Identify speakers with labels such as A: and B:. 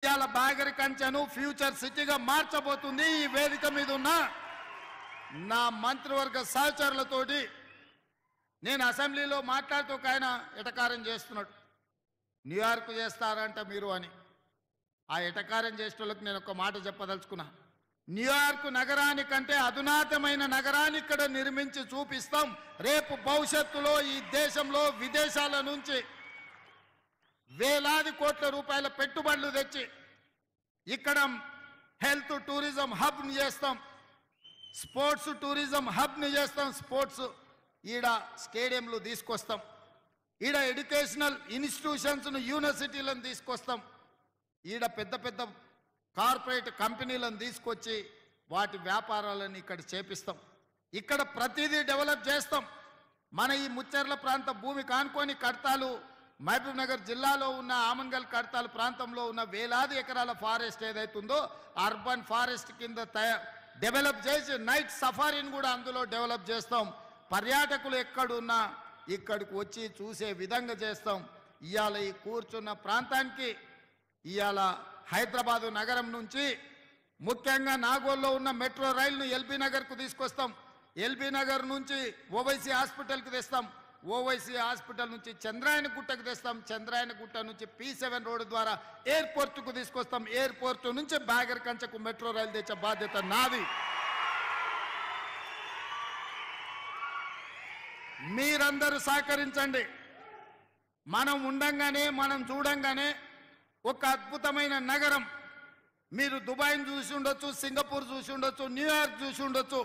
A: ఇవాళ బాగరి కంచెను ఫ్యూచర్ సిటీగా మార్చబోతుంది. ఈ వేదిక మీద ఉన్న నా మంత్రివర్గ సహచరులతోటి నేను అసెంబ్లీలో మాట్లాడుతూ ఒక ఆయన ఎటకారం చేస్తున్నాడు. న్యూయార్క్ చేస్తారంట మీరు అని. ఆ ఎటకారం చేసేటోళ్ళకి నేను ఒక మాట చెప్పదలుచుకున్నా. న్యూయార్క్ నగరానికంటే అధునాతమైన నగరాన్ని ఇక్కడ నిర్మించి చూపిస్తాం. రేపు భవిష్యత్తులో ఈ దేశంలో విదేశాల నుంచి వేలాది కోట్ల రూపాయల పెట్టుబడులు తెచ్చి ఇక్కడ హెల్త్ టూరిజం హబ్ని చేస్తాం, స్పోర్ట్స్ టూరిజం హబ్ని చేస్తాం. స్పోర్ట్స్ ఈడ స్టేడియంలు తీసుకొస్తాం, ఈడ ఎడ్యుకేషనల్ ఇన్స్టిట్యూషన్స్ను యూనివర్సిటీలను తీసుకొస్తాం, ఈడ పెద్ద పెద్ద కార్పొరేట్ కంపెనీలను తీసుకొచ్చి వాటి వ్యాపారాలను ఇక్కడ చేపిస్తాం. ఇక్కడ ప్రతిదీ డెవలప్ చేస్తాం. మన ఈ ముచ్చర్ల ప్రాంత భూమి కానుకొని కడతాలు మహబూబ్ నగర్ జిల్లాలో ఉన్న ఆమన్గల్ కడతాలు ప్రాంతంలో ఉన్న వేలాది ఎకరాల ఫారెస్ట్ ఏదైతుందో అర్బన్ ఫారెస్ట్ కింద డెవలప్ చేసి నైట్ సఫారీని కూడా అందులో డెవలప్ చేస్తాం. పర్యాటకులు ఎక్కడున్నా ఇక్కడికి వచ్చి చూసే విధంగా చేస్తాం. ఇవాళ ఈ కూర్చున్న ప్రాంతానికి ఇవాళ హైదరాబాదు నగరం నుంచి ముఖ్యంగా నాగోల్లో ఉన్న మెట్రో రైలును ఎల్బీ నగర్కు తీసుకొస్తాం. ఎల్బీ నగర్ నుంచి ఓవైసీ హాస్పిటల్కి తెస్తాం, ఓవైసీ హాస్పిటల్ నుంచి చంద్రాయన గుట్టకు తెస్తాం, చంద్రాయన గుట్ట నుంచి P7 రోడ్డు ద్వారా ఎయిర్పోర్టుకు తీసుకొస్తాం, ఎయిర్పోర్టు నుంచి బాగర్ కంచకు మెట్రో రైలు తెచ్చే బాధ్యత నాది. మీరందరూ సహకరించండి. మనం ఉండంగానే మనం చూడంగానే ఒక అద్భుతమైన నగరం. మీరు దుబాయ్ని చూసి ఉండొచ్చు, సింగపూర్ చూసి ఉండొచ్చు, న్యూయార్క్ చూసి ఉండొచ్చు.